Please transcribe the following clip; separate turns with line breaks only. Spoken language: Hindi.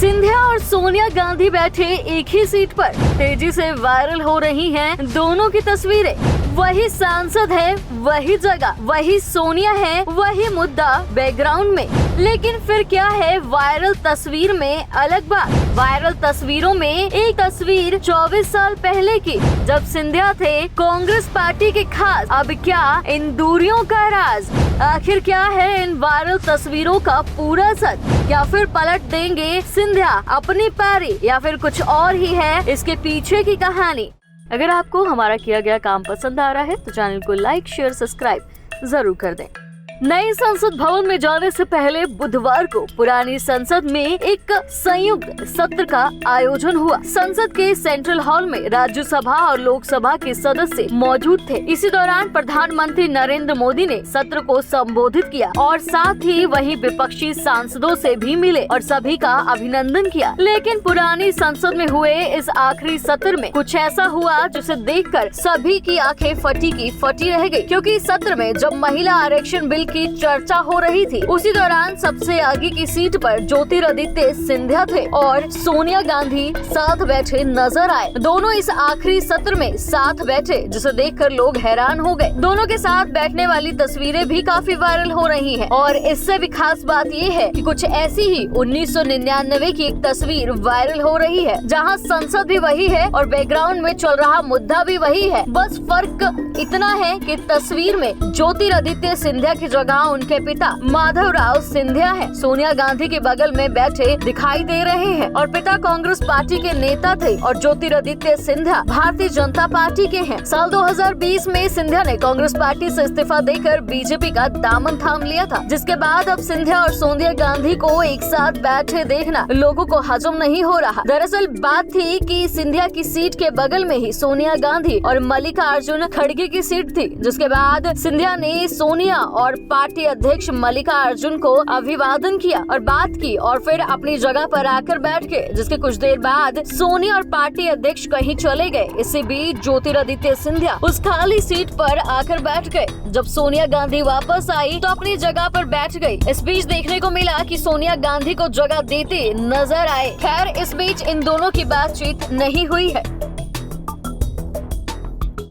सिंधिया और सोनिया गांधी बैठे एक ही सीट पर तेजी से वायरल हो रही हैं दोनों की तस्वीरें। वही सांसद है, वही जगह, वही सोनिया है, वही मुद्दा बैकग्राउंड में। लेकिन फिर क्या है वायरल तस्वीर में अलग बात। वायरल तस्वीरों में एक तस्वीर 24 साल पहले की, जब सिंधिया थे कांग्रेस पार्टी के खास। अब क्या इन दूरियों का राज? आखिर क्या है इन वायरल तस्वीरों का पूरा सच? या फिर पलट देंगे सिंधिया अपनी पारी, या फिर कुछ और ही है इसके पीछे की कहानी? अगर आपको हमारा किया गया काम पसंद आ रहा है तो चैनल को लाइक, शेयर, सब्सक्राइब जरूर कर दें। नई संसद भवन में जाने से पहले बुधवार को पुरानी संसद में एक संयुक्त सत्र का आयोजन हुआ। संसद के सेंट्रल हॉल में राज्यसभा और लोकसभा के सदस्य मौजूद थे। इसी दौरान प्रधानमंत्री नरेंद्र मोदी ने सत्र को संबोधित किया और साथ ही वही विपक्षी सांसदों से भी मिले और सभी का अभिनंदन किया। लेकिन पुरानी संसद में हुए इस आखिरी सत्र में कुछ ऐसा हुआ जिसे देखकर सभी की आंखें फटी की फटी रह गई, क्योंकि सत्र में जब महिला आरक्षण बिल की चर्चा हो रही थी, उसी दौरान सबसे आगे की सीट पर ज्योतिरादित्य सिंधिया थे और सोनिया गांधी साथ बैठे नजर आए। दोनों इस आखिरी सत्र में साथ बैठे, जिसे देखकर लोग हैरान हो गए। दोनों के साथ बैठने वाली तस्वीरें भी काफी वायरल हो रही हैं और इससे भी खास बात ये है कि कुछ ऐसी ही 1999 की एक तस्वीर वायरल हो रही है, जहां संसद भी वही है और बैकग्राउंड में चल रहा मुद्दा भी वही है। बस फर्क इतना है कि तस्वीर में ज्योतिरादित्य सिंधिया की जगह उनके पिता माधवराव सिंधिया है। सोनिया गांधी के बगल में बैठे दिखाई दे रहे हैं और पिता कांग्रेस पार्टी के नेता थे और ज्योतिरादित्य सिंधिया भारतीय जनता पार्टी के हैं। साल 2020 में सिंधिया ने कांग्रेस पार्टी से इस्तीफा देकर बीजेपी का दामन थाम लिया था, जिसके बाद अब सिंधिया और सोनिया गांधी को एक साथ बैठे देखना लोगों को हजम नहीं हो रहा। दरअसल बात थी कि सिंधिया की सीट के बगल में ही सोनिया गांधी और मल्लिकार्जुन खड़गे की सीट थी, जिसके बाद सिंधिया ने सोनिया और पार्टी अध्यक्ष मल्लिकार्जुन को अभिवादन किया और बात की और फिर अपनी जगह पर आकर बैठ गए, जिसके कुछ देर बाद सोनिया और पार्टी अध्यक्ष कहीं चले गए। इसी बीच ज्योतिरादित्य सिंधिया उस खाली सीट पर आकर बैठ गए। जब सोनिया गांधी वापस आई तो अपनी जगह पर बैठ गई। इस बीच देखने को मिला कि सोनिया गांधी को जगह देते नजर आए। खैर, इस बीच इन दोनों की बातचीत नहीं हुई है।